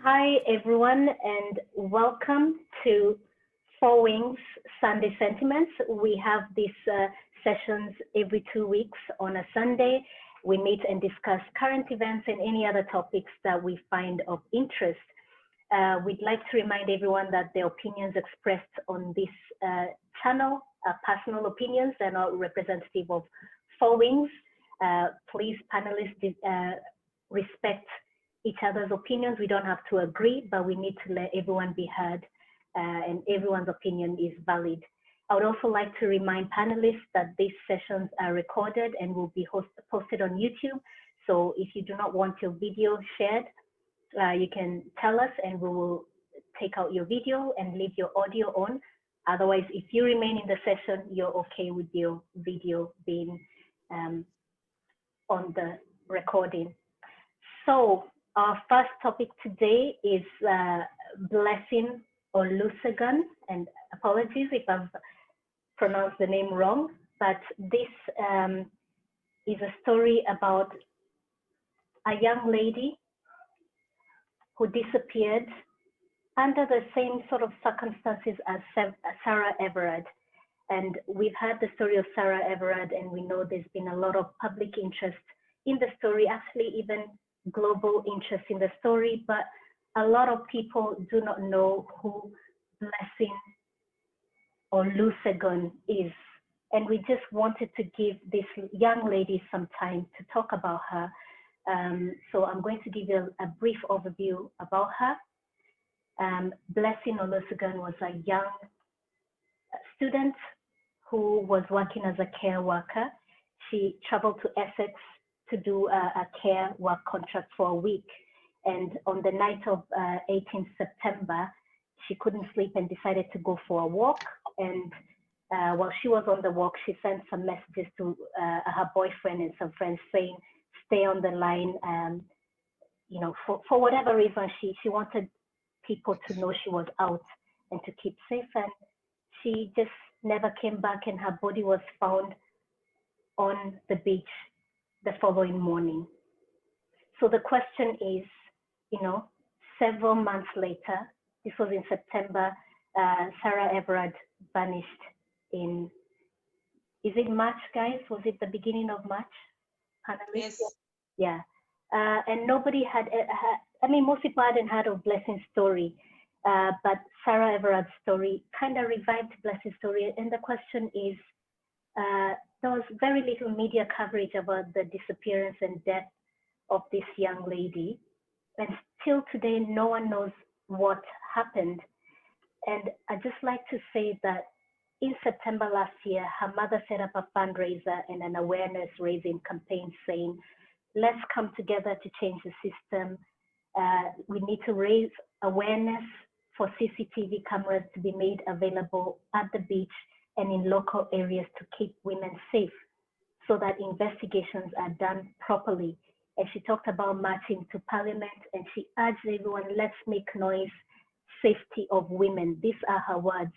Hi, everyone, and welcome to Four Wings Sunday Sentiments. We have these sessions every 2 weeks on a Sunday. We meet and discuss current events and any other topics that we find of interest. We'd like to remind everyone that the opinions expressed on this channel are personal opinions and not representative of Four Wings. Please, panelists, respect each other's opinions. We don't have to agree, but we need to let everyone be heard, and everyone's opinion is valid. I would also like to remind panelists that these sessions are recorded and will be posted on YouTube. So if you do not want your video shared, you can tell us and we will take out your video and leave your audio on. Otherwise, if you remain in the session, you're okay with your video being on the recording. So our first topic today is Blessing Olusegun, and apologies if I've pronounced the name wrong, but this is a story about a young lady who disappeared under the same sort of circumstances as Sarah Everard. And we've heard the story of Sarah Everard, and we know there's been a lot of public interest in the story, actually even global interest in the story, but a lot of people do not know who Blessing Olusegun is. And we just wanted to give this young lady some time to talk about her. So I'm going to give you a brief overview about her. Blessing Olusegun was a young student who was working as a care worker. She traveled to Essex to do a care work contract for a week. And on the night of 18th September, she couldn't sleep and decided to go for a walk. And while she was on the walk, she sent some messages to her boyfriend and some friends saying, stay on the line. You know, for whatever reason, she wanted people to know she was out and to keep safe. And she just never came back, and her body was found on the beach the following morning. So the question is, you know, several months later, this was in September, Sarah Everard vanished in, is it March, guys? Was it the beginning of March? Yes. Yeah. And nobody had, I mean, most people hadn't heard of Blessing's story, but Sarah Everard's story kind of revived Blessing's story. And the question is, there was very little media coverage about the disappearance and death of this young lady. And still today, no one knows what happened. And I'd just like to say that in September last year, her mother set up a fundraiser and an awareness raising campaign saying, let's come together to change the system. We need to raise awareness for CCTV cameras to be made available at the beach and in local areas to keep women safe so that investigations are done properly. And she talked about marching to Parliament, and she urged everyone, let's make noise, safety of women. These are her words.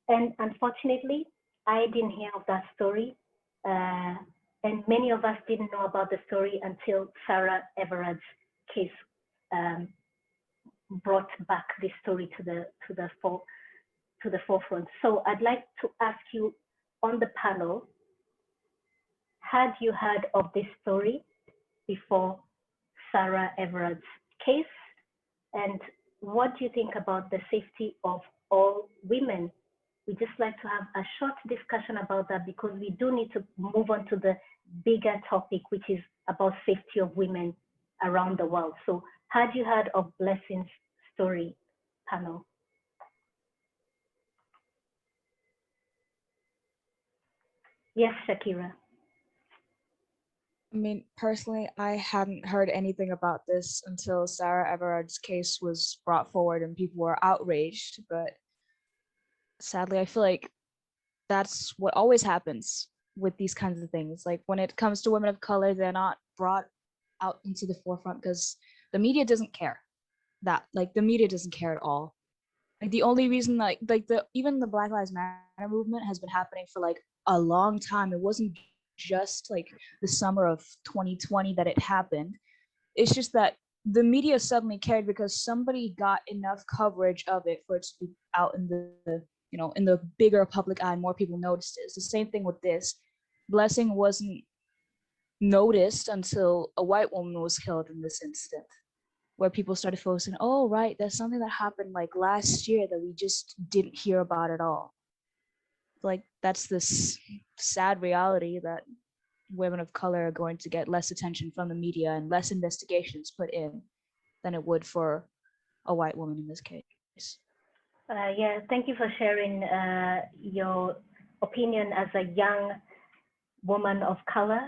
And unfortunately, I didn't hear of that story. And many of us didn't know about the story until Sarah Everard's case brought back this story to the forefront. So I'd like to ask you on the panel, had you heard of this story before Sarah Everard's case? And what do you think about the safety of all women? We just like to have a short discussion about that because we do need to move on to the bigger topic, which is about safety of women around the world. So had you heard of Blessing's story, panel? Yes, Shakira. I mean, personally, I hadn't heard anything about this until Sarah Everard's case was brought forward and people were outraged. But sadly, I feel like that's what always happens with these kinds of things. Like when it comes to women of color, they're not brought out into the forefront because the media doesn't care. The media doesn't care at all. Like the only reason even the Black Lives Matter movement has been happening for like a long time. It wasn't just like the summer of 2020 that it happened. It's just that the media suddenly cared because somebody got enough coverage of it for it to be out in the in the bigger public eye. More people noticed it. It's the same thing with this. Blessing wasn't noticed until a white woman was killed in this incident, where people started focusing, oh right, that's something that happened like last year that we just didn't hear about at all. Like that's this sad reality that women of color are going to get less attention from the media and less investigations put in than it would for a white woman in this case. Yeah, thank you for sharing your opinion as a young woman of color.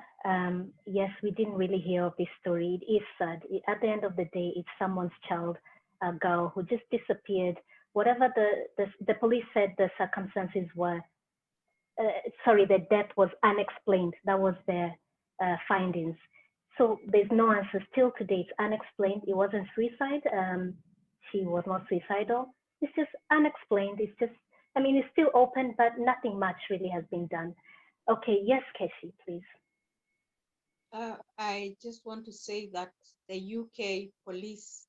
Yes, we didn't really hear of this story. It is sad. At the end of the day, it's someone's child, a girl who just disappeared. Whatever the police said the circumstances were, sorry, the death was unexplained. That was their findings. So there's no answer still today. It's unexplained. It wasn't suicide. She was not suicidal. It's just unexplained. It's just, I mean, it's still open, but nothing much really has been done. Okay, yes, Keshi, please. I just want to say that the UK police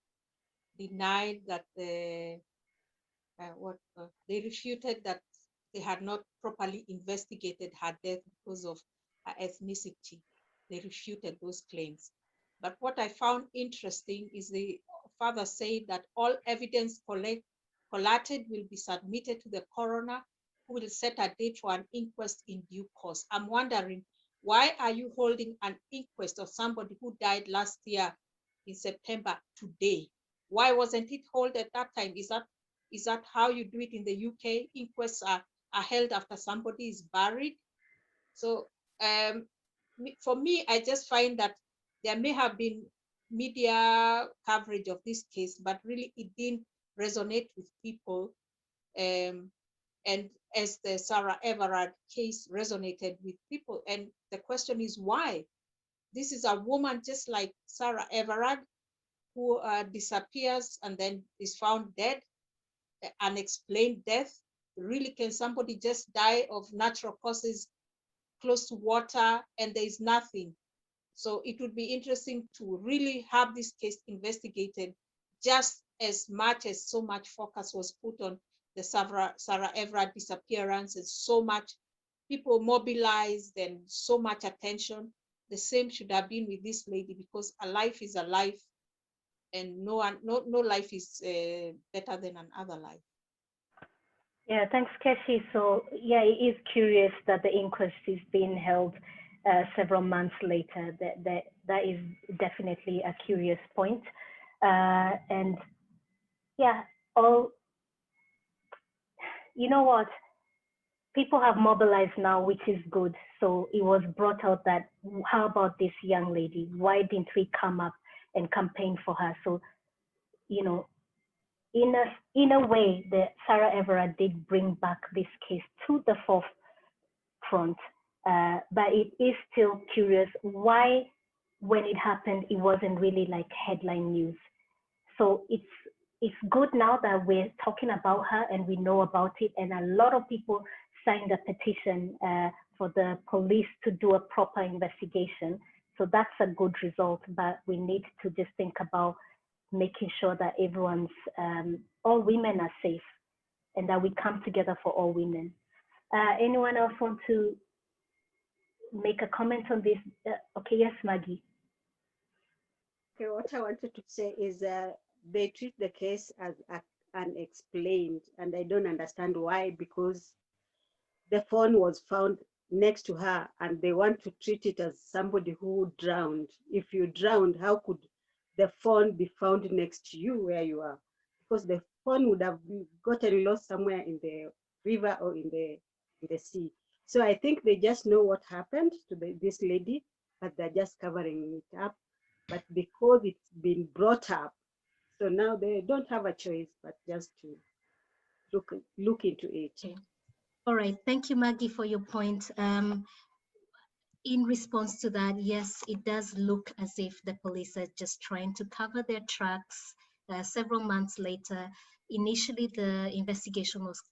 denied that they refuted that they had not properly investigated her death because of her ethnicity. They refuted those claims. But what I found interesting is the father said that all evidence collated will be submitted to the coroner, who will set a date for an inquest in due course. I'm wondering, why are you holding an inquest of somebody who died last year in September today? Why wasn't it held at that time? Is that how you do it in the UK? Inquests are held after somebody is buried. So for me, I just find that there may have been media coverage of this case, but really it didn't resonate with people. And as the Sarah Everard case resonated with people. And the question is why? This is a woman just like Sarah Everard who disappears and then is found dead, unexplained death. Really, can somebody just die of natural causes close to water and there is nothing? So it would be interesting to really have this case investigated, just as much as so much focus was put on the Sarah Everard disappearance, and so much people mobilized and so much attention. The same should have been with this lady, because a life is a life, and no life is better than another life. Yeah, thanks, Keshi. So yeah, it is curious that the inquest is being held several months later. That is definitely a curious point. And yeah, you know what? People have mobilized now, which is good. So it was brought out that, how about this young lady? Why didn't we come up and campaign for her? So, you know, in a way, the Sarah Everard did bring back this case to the forefront. But it is still curious why, when it happened, it wasn't really like headline news. So it's good now that we're talking about her and we know about it, and a lot of people signed a petition for the police to do a proper investigation. So that's a good result, but we need to just think about making sure that all women are safe, and that we come together for all women. Anyone else want to make a comment on this? Okay, yes, Maggie. Okay, what I wanted to say is they treat the case as unexplained, and I don't understand why, because the phone was found next to her and they want to treat it as somebody who drowned. If you drowned, how could the phone be found next to you where you are? Because the phone would have gotten lost somewhere in the river or in the sea. So I think they just know what happened to this lady, but they're just covering it up. But because it's been brought up, so now they don't have a choice but just to look into it. Okay. All right, thank you, Maggie, for your point. In response to that, yes, it does look as if the police are just trying to cover their tracks. Several months later, initially the investigation was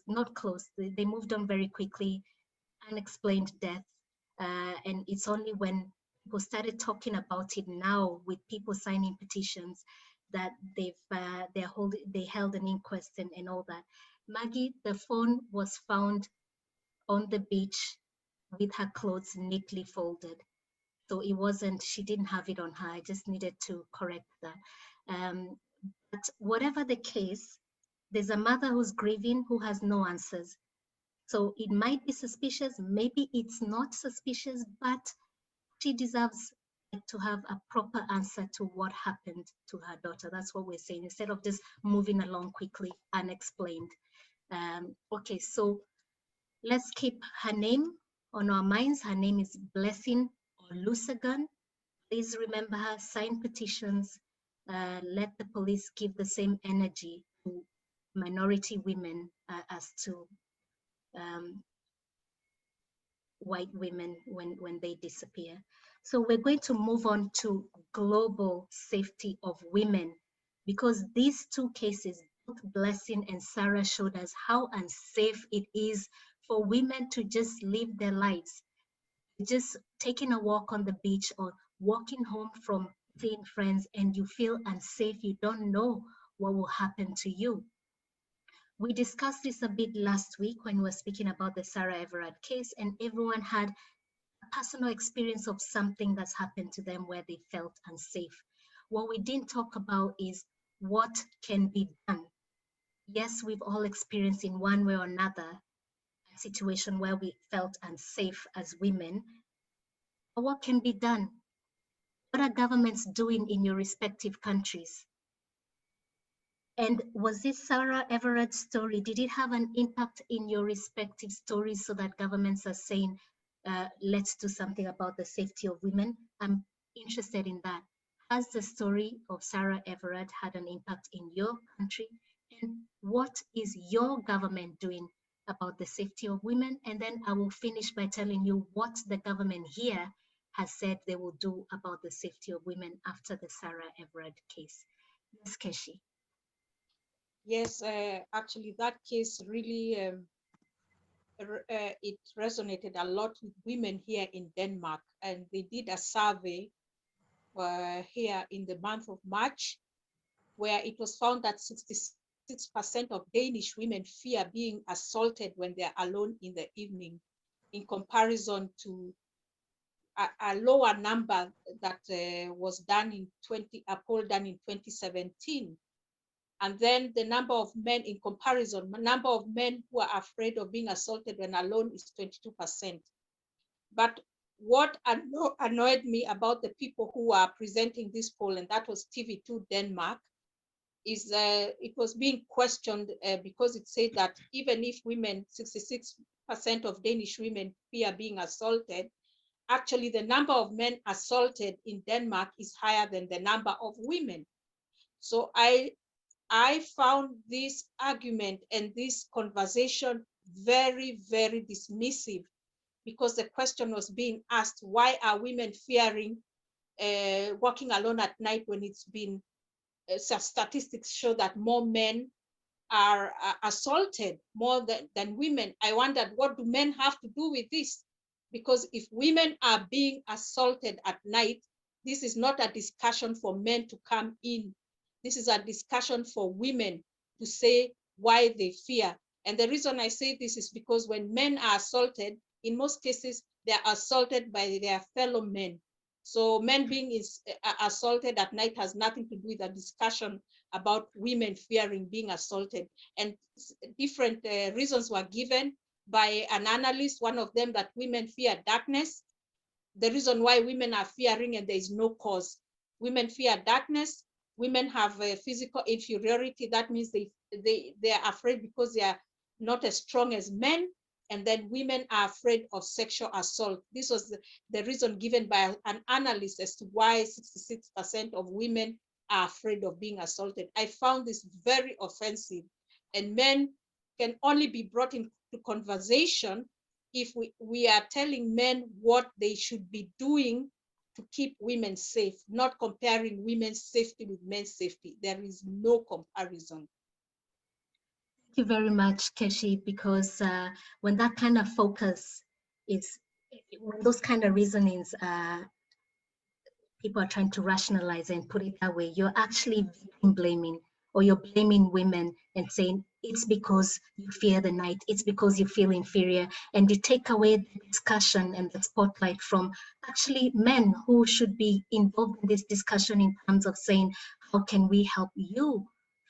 not closed. They moved on very quickly, unexplained death. And it's only when people started talking about it now with people signing petitions that they held an inquest and all that. Maggie, the phone was found on the beach with her clothes neatly folded. So it wasn't, she didn't have it on her. I just needed to correct that. But whatever the case, there's a mother who's grieving who has no answers. So it might be suspicious, maybe it's not suspicious, but she deserves to have a proper answer to what happened to her daughter. That's what we're saying, instead of just moving along quickly unexplained. Okay, so let's keep her name on our minds. Her name is Blessing Olusegun. Please remember her, sign petitions, let the police give the same energy to minority women as to white women when they disappear. So we're going to move on to global safety of women, because these two cases, both Blessing and Sarah, showed us how unsafe it is for women to just live their lives. Just taking a walk on the beach or walking home from seeing friends and you feel unsafe, you don't know what will happen to you. We discussed this a bit last week when we were speaking about the Sarah Everard case, and everyone had a personal experience of something that's happened to them where they felt unsafe. What we didn't talk about is what can be done. Yes, we've all experienced in one way or another a situation where we felt unsafe as women. But what can be done? What are governments doing in your respective countries? And was this Sarah Everard's story, did it have an impact in your respective stories so that governments are saying, let's do something about the safety of women? I'm interested in that. Has the story of Sarah Everard had an impact in your country? And what is your government doing about the safety of women? And then I will finish by telling you what the government here has said they will do about the safety of women after the Sarah Everard case. Yes, Keshi. Yes, actually, that case really it resonated a lot with women here in Denmark, and they did a survey here in the month of March, where it was found that 66% of Danish women fear being assaulted when they're alone in the evening, in comparison to a lower number that was done in a poll done in 2017. And then the number of men in comparison, number of men who are afraid of being assaulted when alone is 22%. But what annoyed me about the people who are presenting this poll, and that was TV2 Denmark, is it was being questioned because it said that even if women, 66% of Danish women fear being assaulted, actually the number of men assaulted in Denmark is higher than the number of women. So I found this argument and this conversation very, very dismissive, because the question was being asked, why are women fearing walking alone at night when it's been, statistics show that more men are assaulted more than women. I wondered, what do men have to do with this? Because if women are being assaulted at night, this is not a discussion for men to come in. This is a discussion for women to say why they fear. And the reason I say this is because when men are assaulted, in most cases, they are assaulted by their fellow men. So men being assaulted at night has nothing to do with a discussion about women fearing being assaulted. And different reasons were given by an analyst, one of them that women fear darkness. The reason why women are fearing, and there is no cause. Women fear darkness. Women have a physical inferiority. That means they are afraid because they are not as strong as men. And then women are afraid of sexual assault. This was the reason given by an analyst as to why 66% of women are afraid of being assaulted. I found this very offensive, and men can only be brought into conversation if we are telling men what they should be doing to keep women safe, not comparing women's safety with men's safety. There is no comparison. Thank you very much, Keshi, because when that kind of focus is, when those kind of reasonings people are trying to rationalize and put it that way, you're actually victim blaming, or you're blaming women and saying it's because you fear the night, it's because you feel inferior, and you take away the discussion and the spotlight from actually men who should be involved in this discussion in terms of saying, how can we help you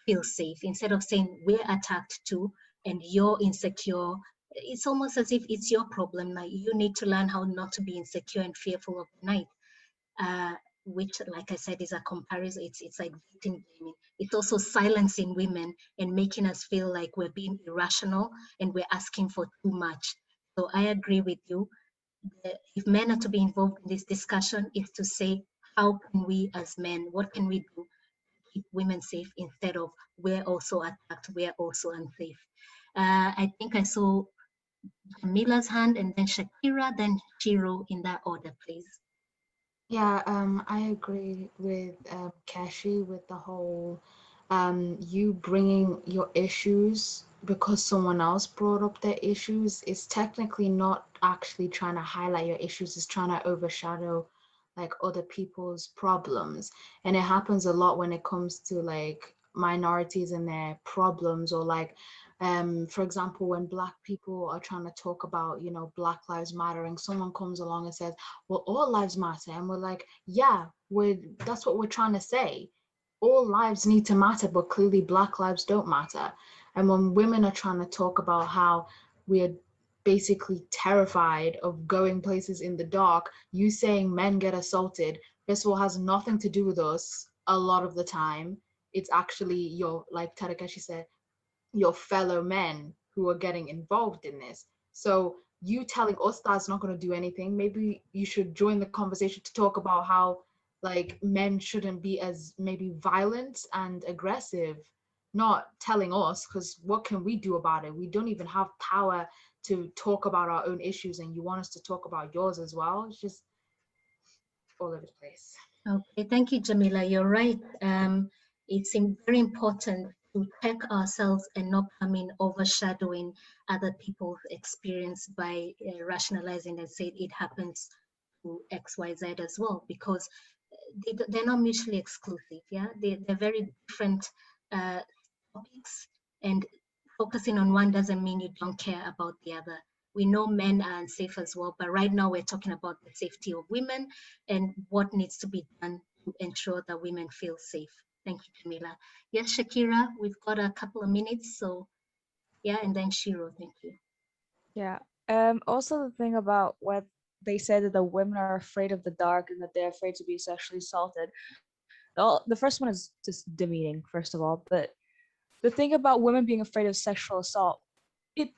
feel safe, instead of saying we're attacked too and you're insecure. It's almost as if it's your problem. Like, you need to learn how not to be insecure and fearful of the night. Which, like I said, is a comparison. It's like victim blaming. It's also silencing women and making us feel like we're being irrational and we're asking for too much. So I agree with you. If men are to be involved in this discussion, it's to say, how can we as men, what can we do to keep women safe, instead of we're also attacked, we're also unsafe. I think I saw Jamila's hand, and then Shakira, then Shiro, in that order, please. Yeah, I agree with Kashi with the whole you bringing your issues because someone else brought up their issues is technically not actually trying to highlight your issues, it's trying to overshadow like other people's problems. And it happens a lot when it comes to like minorities and their problems, or like for example, when Black people are trying to talk about, you know, Black Lives Matter, and someone comes along and says, well, all lives matter, and we're like, yeah, that's what we're trying to say. All lives need to matter, but clearly Black lives don't matter. And when women are trying to talk about how we're basically terrified of going places in the dark, you saying men get assaulted, first of all, has nothing to do with us a lot of the time. It's actually your, like Tadakeshi said, your fellow men who are getting involved in this. So you telling us that's not going to do anything, maybe you should join the conversation to talk about how like men shouldn't be as maybe violent and aggressive, not telling us, because what can we do about it? We don't even have power to talk about our own issues, and you want us to talk about yours as well. It's just all over the place. Okay, thank you, Jamila. You're right. It's very important to check ourselves and not come in overshadowing other people's experience by rationalizing and say it happens to X, Y, Z as well, because they're not mutually exclusive. Yeah, they're very different topics, and focusing on one doesn't mean you don't care about the other. We know men are unsafe as well, but right now we're talking about the safety of women and what needs to be done to ensure that women feel safe. Thank you, Jamila. Yes, Shakira, we've got a couple of minutes, so yeah, and then Shiro, thank you. Yeah. Also the thing about what they said that the women are afraid of the dark and that they're afraid to be sexually assaulted. The first one is just demeaning, first of all. But the thing about women being afraid of sexual assault, it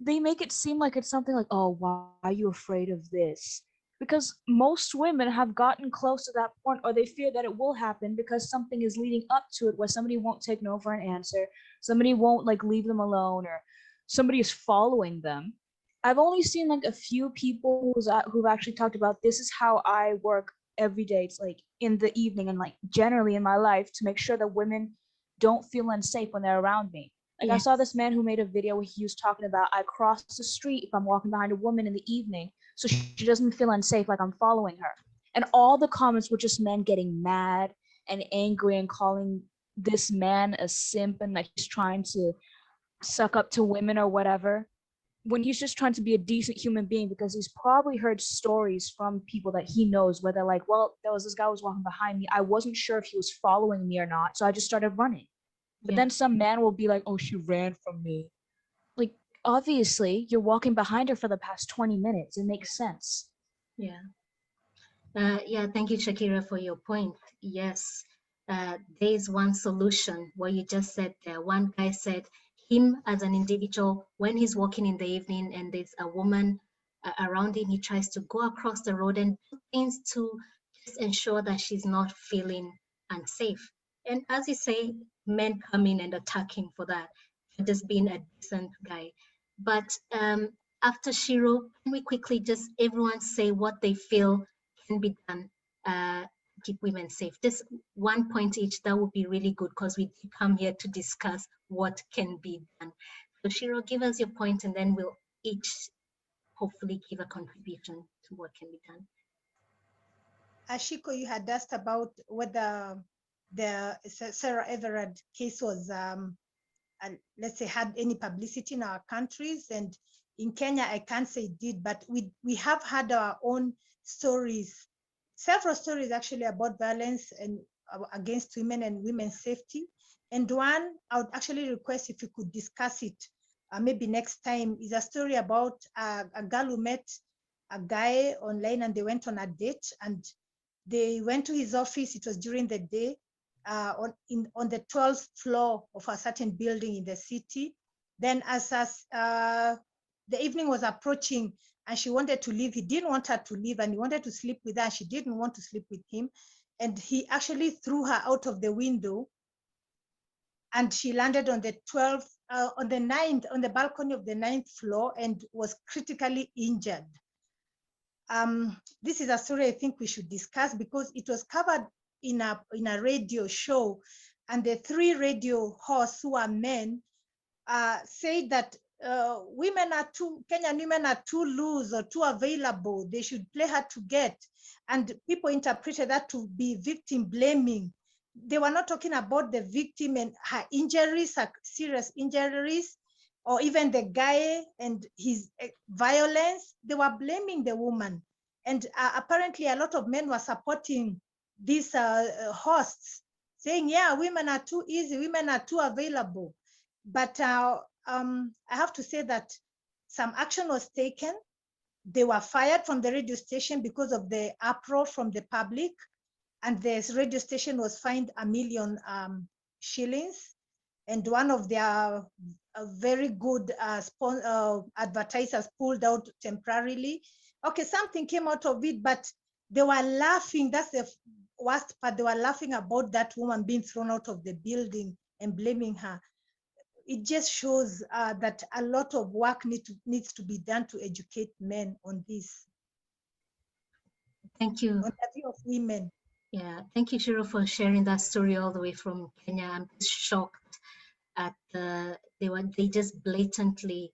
they make it seem like it's something like, oh, why are you afraid of this? Because most women have gotten close to that point, or they fear that it will happen because something is leading up to it where somebody won't take no for an answer, somebody won't like leave them alone, or somebody is following them. I've only seen like a few people who've actually talked about this is how I work every day. It's like in the evening and like generally in my life to make sure that women don't feel unsafe when they're around me. Like I saw this man who made a video where he was talking about I cross the street if I'm walking behind a woman in the evening so she doesn't feel unsafe like I'm following her. And all the comments were just men getting mad and angry and calling this man a simp and like he's trying to suck up to women or whatever, when he's just trying to be a decent human being, because he's probably heard stories from people that he knows where they're like, well, there was this guy who was walking behind me. I wasn't sure if he was following me or not, so I just started running. But then some man will be like, oh, she ran from me. Like, obviously, you're walking behind her for the past 20 minutes. It makes sense. Yeah. Yeah, thank you, Shakira, for your point. Yes, there is one solution what you just said there. One guy said him as an individual, when he's walking in the evening and there's a woman around him, he tries to go across the road and do things to just ensure that she's not feeling unsafe. And as you say, men come in and attack him for that, for just being a decent guy. But after Shiro, can we quickly just everyone say what they feel can be done to keep women safe? Just 1 point each, that would be really good because we did come here to discuss what can be done. So Shiro, give us your point and then we'll each hopefully give a contribution to what can be done. Ashiko, you had asked about whether the Sarah Everard case was, let's say, had any publicity in our countries. And in Kenya, I can't say it did, but we have had our own stories, several stories actually about violence and against women and women's safety. And one, I would actually request if you could discuss it maybe next time, is a story about a girl who met a guy online and they went on a date, and they went to his office. It was during the day on the 12th floor of a certain building in the city. Then as the evening was approaching and she wanted to leave, he didn't want her to leave and he wanted to sleep with her. She didn't want to sleep with him. And he actually threw her out of the window, and she landed on the 12th, on the 9th, on the balcony of the 9th floor and was critically injured. This is a story I think we should discuss because it was covered in a radio show, and the 3 radio hosts who are men said that Kenyan women are too loose or too available. They should play hard to get. And people interpreted that to be victim blaming. They were not talking about the victim and her injuries, her serious injuries, or even the guy and his violence. They were blaming the woman. And apparently a lot of men were supporting these hosts, saying, yeah, women are too easy, women are too available. But I have to say that some action was taken. They were fired from the radio station because of the uproar from the public, and the radio station was fined 1 million shillings. And one of their very good advertisers pulled out temporarily. Okay, something came out of it, but they were laughing. That's the worst part. They were laughing about that woman being thrown out of the building and blaming her. It just shows that a lot of work needs to be done to educate men on this. Thank you. On the view of women. Yeah, thank you, Shiro, for sharing that story all the way from Kenya. I'm just shocked at they just blatantly,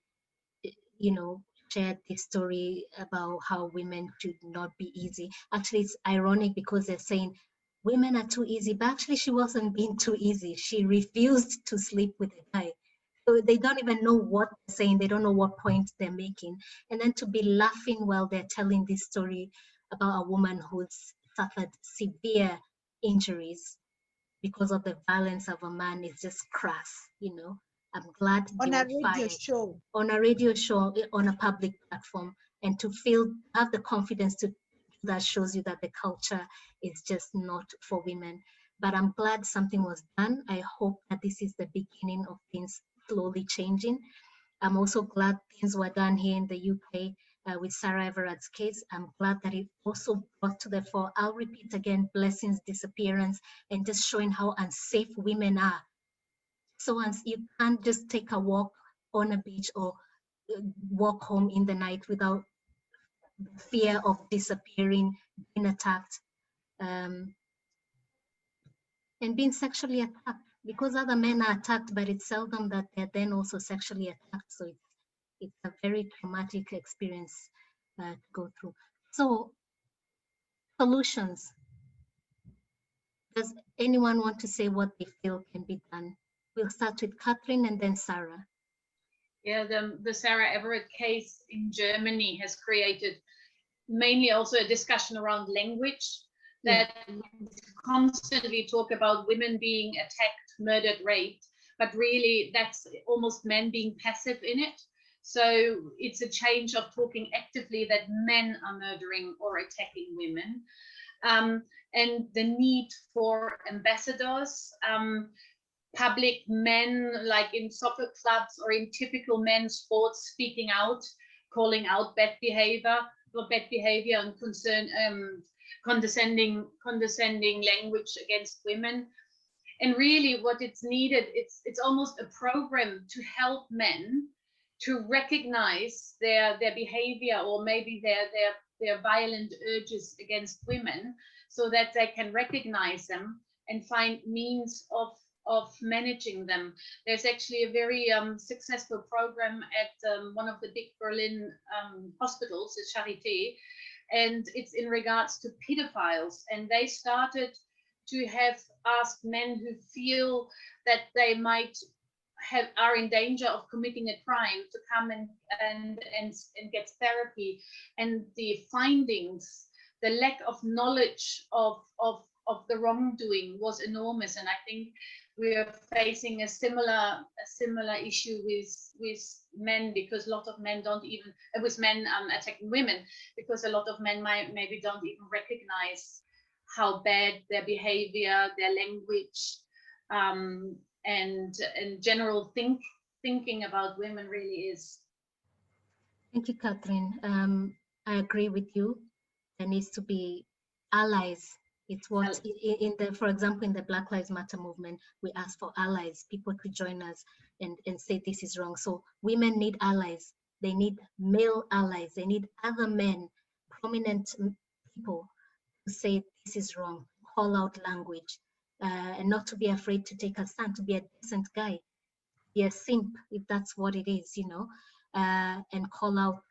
shared this story about how women should not be easy. Actually, it's ironic because they're saying women are too easy, but actually she wasn't being too easy. She refused to sleep with a guy. So they don't even know what they're saying. They don't know what point they're making. And then to be laughing while they're telling this story about a woman who's suffered severe injuries because of the violence of a man is just crass, I'm glad on they a were radio fired show. On a radio show, on a public platform, and to have the confidence to that shows you that the culture is just not for women. But I'm glad something was done. I hope that this is the beginning of things slowly changing. I'm also glad things were done here in the UK with Sarah Everard's case. I'm glad that it also brought to the fore, I'll repeat again, Blessing's disappearance and just showing how unsafe women are. So you can't just take a walk on a beach or walk home in the night without fear of disappearing, being attacked, and being sexually attacked, because other men are attacked, but it's seldom that they're then also sexually attacked. So it's a very traumatic experience to go through. So solutions. Does anyone want to say what they feel can be done? We'll start with Catherine and then Sarah. Yeah, the Sarah Everard case in Germany has created mainly also a discussion around language, that constantly talk about women being attacked, murdered, raped, but really that's almost men being passive in it. So it's a change of talking actively that men are murdering or attacking women. And the need for ambassadors, public men, like in soccer clubs or in typical men's sports, speaking out, calling out bad behavior and condescending language against women. And really what it's needed, it's almost a program to help men to recognize their behavior or maybe their violent urges against women, so that they can recognize them and find means of managing them. There's actually a very successful program at one of the big Berlin hospitals, the Charité, and it's in regards to pedophiles. And they started to have asked men who feel that they might are in danger of committing a crime to come and get therapy. And the findings, the lack of knowledge of the wrongdoing was enormous. And I think we are facing a similar issue with men, because a lot of men don't even with men attacking women, because a lot of men maybe don't even recognize how bad their behavior, their language, and general thinking about women really is. Thank you, Catherine. I agree with you. There needs to be allies. It's what in the, for example, in the Black Lives Matter movement, we ask for allies, people to join us and say this is wrong. So women need allies. They need male allies. They need other men, prominent people to say this is wrong, call out language, and not to be afraid to take a stand, to be a decent guy, be a simp, if that's what it is, you know, and call out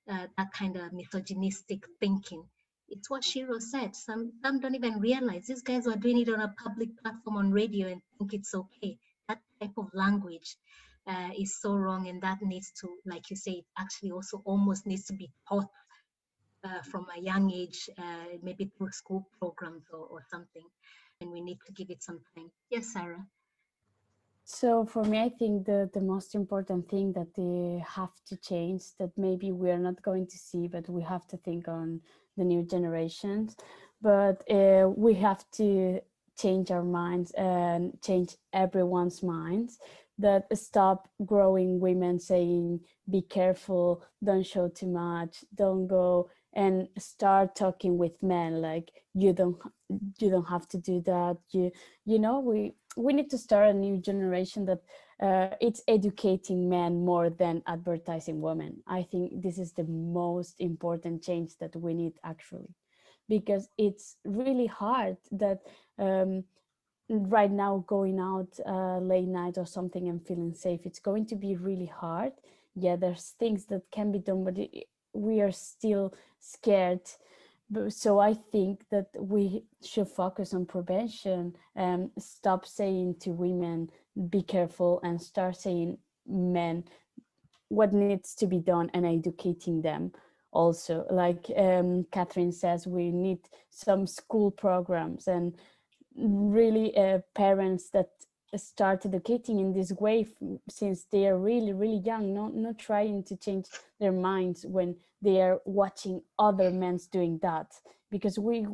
that kind of misogynistic thinking. It's what Shiro said. Some don't even realize these guys were doing it on a public platform on radio and think it's okay. That type of language is so wrong, and that needs to, like you say, it actually also almost needs to be taught from a young age, maybe through school programs or something, and we need to give it some time. Yes, Sarah? So for me, I think the most important thing that they have to change, that maybe we are not going to see, but we have to think on the new generations, but we have to change our minds and change everyone's minds, that stop growing women saying, be careful, don't show too much, don't go, and start talking with men like, you don't have to do that. You know, we need to start a new generation that it's educating men more than advertising women. I think this is the most important change that we need, actually, because it's really hard that right now going out late night or something and feeling safe, it's going to be really hard. Yeah, there's things that can be done, but we are still scared. So I think that we should focus on prevention and stop saying to women, be careful, and start saying men what needs to be done and educating them. Also, like Catherine says, we need some school programs and really parents that start educating in this way since they are really, really young, not trying to change their minds when they are watching other men doing that, because we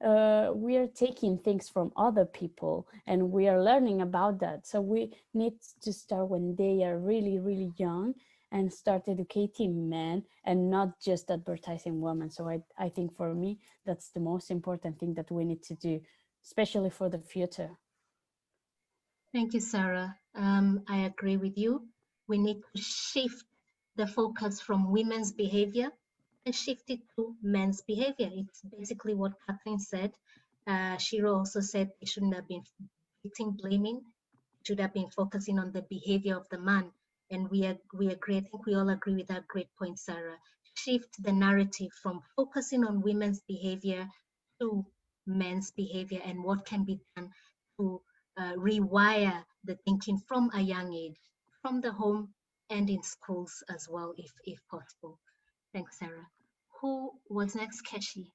are taking things from other people and we are learning about that. So we need to start when they are really, really young and start educating men and not just advertising women. So I think for me, that's the most important thing that we need to do, especially for the future. Thank you, Sarah. I agree with you. We need to shift the focus from women's behavior and shift it to men's behavior. It's basically what Catherine said. Shiro also said it shouldn't have been victim blaming. It should have been focusing on the behavior of the man. And we agree, I think we all agree with that great point, Sarah. Shift the narrative from focusing on women's behavior to men's behavior and what can be done to rewire the thinking from a young age, from the home and in schools as well, if possible. Thanks, Sarah. Who was next, Keshi?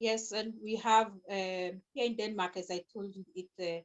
Yes, and we have here in Denmark, as I told you, it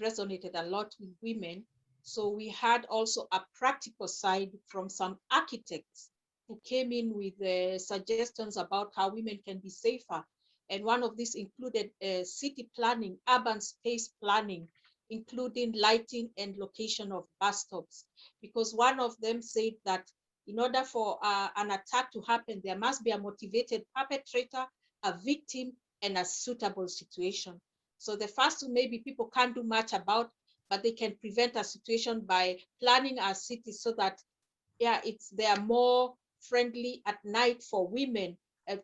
resonated a lot with women. So we had also a practical side from some architects who came in with suggestions about how women can be safer. And one of these included city planning, urban space planning, including lighting and location of bus stops. Because one of them said that in order for an attack to happen, there must be a motivated perpetrator, a victim, and a suitable situation. So the first two maybe people can't do much about, but they can prevent a situation by planning our cities so that they are more friendly at night for women,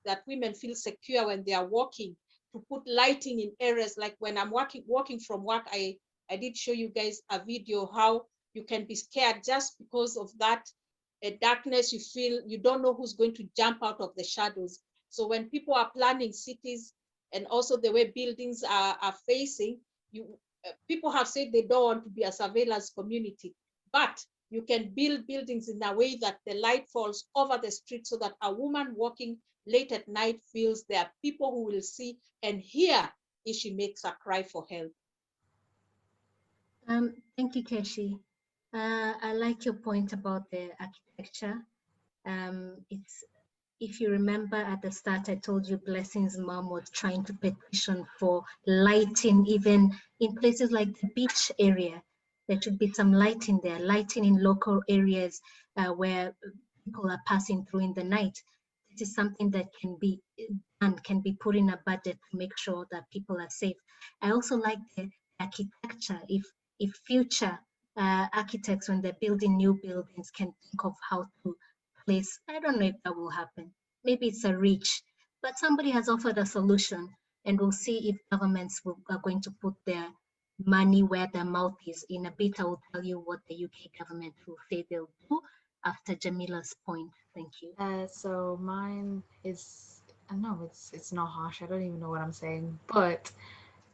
that women feel secure when they are walking, to put lighting in areas like when I'm walking from work, I did show you guys a video how you can be scared just because of that a darkness, you feel you don't know who's going to jump out of the shadows. So when people are planning cities and also the way buildings are facing, people have said they don't want to be a surveillance community, but you can build buildings in a way that the light falls over the street so that a woman walking late at night feels there are people who will see and hear if she makes a cry for help. Thank you, Keshi. I like your point about the architecture. It's, if you remember at the start, I told you Blessing's mom was trying to petition for lighting, even in places like the beach area. There should be some lighting there, lighting in local areas where people are passing through in the night. This is something that can be done, can be put in a budget to make sure that people are safe. I also like the architecture. If future architects, when they're building new buildings, can think of how to place, I don't know if that will happen. Maybe it's a reach, but somebody has offered a solution, and we'll see if governments are going to put their money where their mouth is. In a bit, I will tell you what the UK government will say they'll do after Jamila's point. Thank you. So mine is, no, it's not harsh. I don't even know what I'm saying, but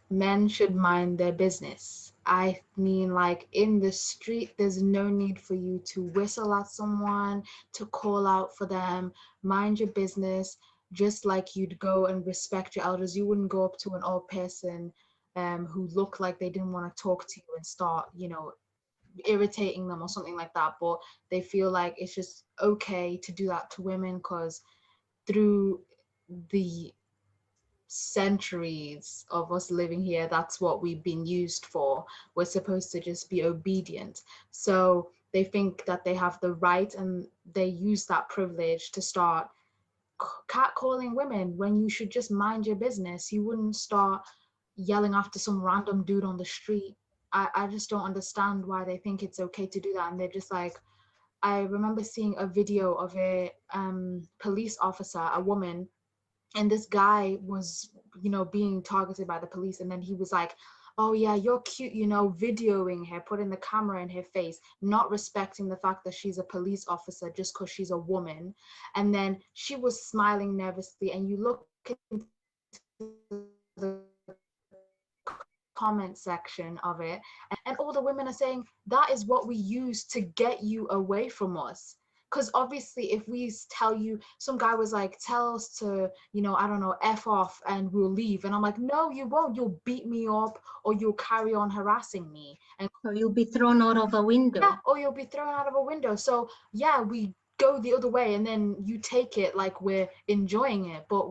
men should mind their business. I mean, like in the street, there's no need for you to whistle at someone, to call out for them. Mind your business, just like you'd go and respect your elders. You wouldn't go up to an old person who looked like they didn't want to talk to you and start, irritating them or something like that. But they feel like it's just okay to do that to women because through the centuries of us living here, that's what we've been used for. We're supposed to just be obedient. So they think that they have the right, and they use that privilege to start catcalling women when you should just mind your business. You wouldn't start yelling after some random dude on the street. I just don't understand why they think it's okay to do that. And they're just like, I remember seeing a video of a police officer, a woman, and this guy was, being targeted by the police. And then he was like, oh yeah, you're cute, videoing her, putting the camera in her face, not respecting the fact that she's a police officer just because she's a woman. And then she was smiling nervously, and you look into the comment section of it, and all the women are saying that is what we use to get you away from us. Because obviously if we tell you, some guy was like, tell us to, I don't know, F off and we'll leave. And I'm like, no, you won't. You'll beat me up, or you'll carry on harassing me. And Or you'll be thrown out of a window. yeah, or you'll be thrown out of a window. So yeah, we go the other way, and then you take it like we're enjoying it, but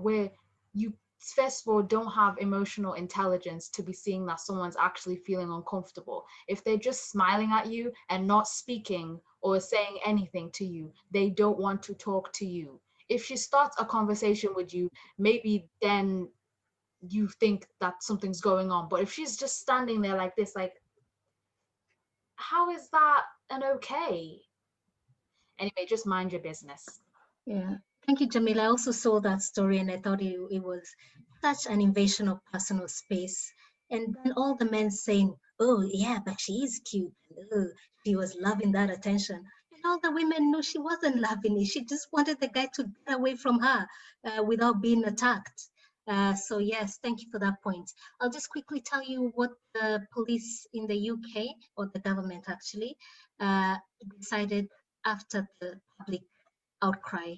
you first of all don't have emotional intelligence to be seeing that someone's actually feeling uncomfortable. If they're just smiling at you and not speaking or saying anything to you, they don't want to talk to you. If she starts a conversation with you, maybe then you think that something's going on. But if she's just standing there like this, like, how is that an okay? Anyway, just mind your business. Yeah, thank you, Jamila. I also saw that story, and I thought it was such an invasion of personal space. And then all the men saying, oh yeah, but she is cute. Oh, she was loving that attention. And all the women knew she wasn't loving it. She just wanted the guy to get away from her without being attacked. So yes, thank you for that point. I'll just quickly tell you what the police in the UK, or the government actually, decided after the public outcry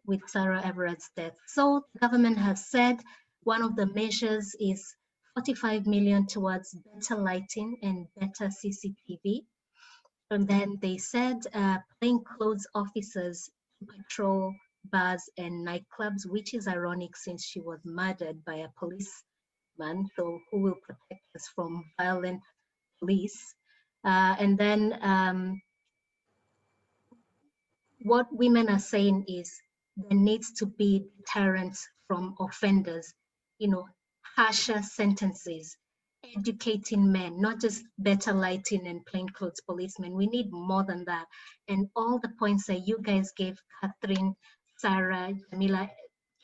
with Sarah Everard's death. So the government has said one of the measures is 45 million towards better lighting and better CCTV. And then they said plainclothes officers to patrol bars and nightclubs, which is ironic since she was murdered by a policeman. So who will protect us from violent police? And then what women are saying is there needs to be deterrence from offenders, harsher sentences, educating men, not just better lighting and plainclothes policemen. We need more than that. And all the points that you guys gave, Catherine, Sarah, Jamila,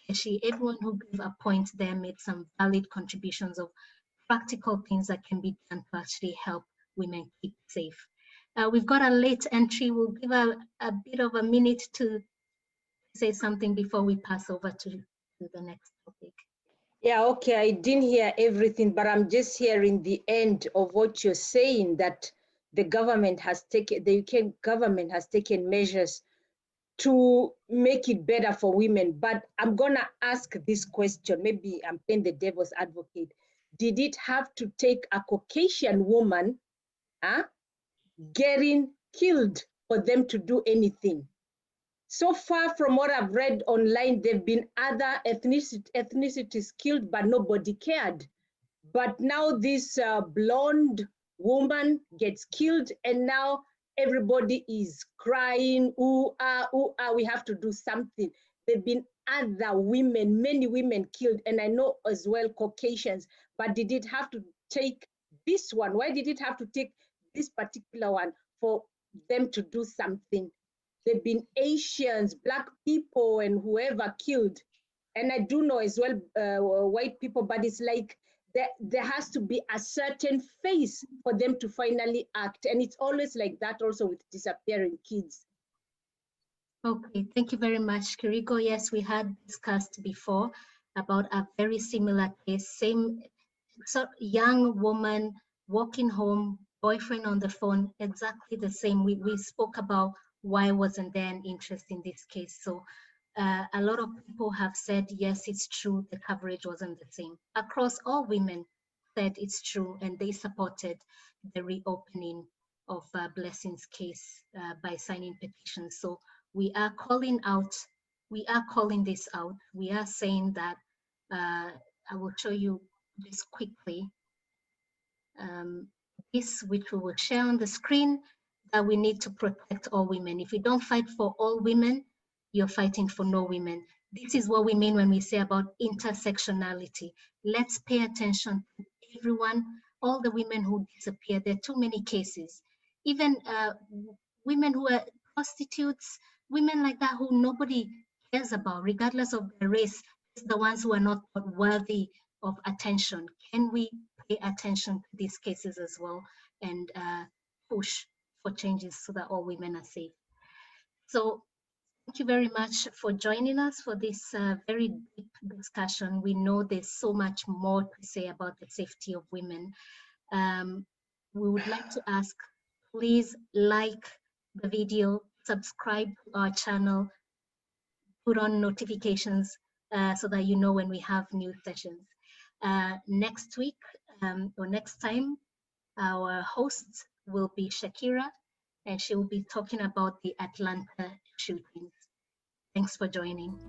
Keshi, everyone who gave a point there made some valid contributions of practical things that can be done to actually help women keep safe. We've got a late entry. We'll give a bit of a minute to say something before we pass over to the next topic. Yeah, okay, I didn't hear everything, but I'm just hearing the end of what you're saying, that the government has taken, the UK government has taken measures to make it better for women. But I'm gonna ask this question, maybe I'm playing the devil's advocate. Did it have to take a Caucasian woman getting killed for them to do anything? So far from what I've read online, there've been other ethnicities killed, but nobody cared. But now this blonde woman gets killed, and now everybody is crying, ooh, we have to do something. There've been other women, many women killed, and I know as well Caucasians, but did it have to take this one? Why did it have to take this particular one for them to do something? There've been Asians, Black people, and whoever killed. And I do know as well white people, but it's like there has to be a certain face for them to finally act. And it's always like that also with disappearing kids. Okay, thank you very much, Kiriko. Yes, we had discussed before about a very similar case, same young woman walking home, boyfriend on the phone, exactly the same. We spoke about why wasn't there an interest in this case. So a lot of people have said, yes, it's true, the coverage wasn't the same. Across all women said it's true, and they supported the reopening of Blessing's case by signing petitions. So we are calling this out. We are saying that, I will show you this quickly. This, which we will share on the screen, that we need to protect all women. If you don't fight for all women, you're fighting for no women. This is what we mean when we say about intersectionality. Let's pay attention to everyone, all the women who disappear. There are too many cases. Even women who are prostitutes, women like that who nobody cares about, regardless of their race, the ones who are not worthy of attention. Can we pay attention to these cases as well and push for changes so that all women are safe? So thank you very much for joining us for this very deep discussion. We know there's so much more to say about the safety of women. We would like to ask, please like the video, subscribe to our channel, put on notifications so that you know when we have new sessions. Next week or next time, our host will be Shakira, and she will be talking about the Atlanta shootings. Thanks for joining.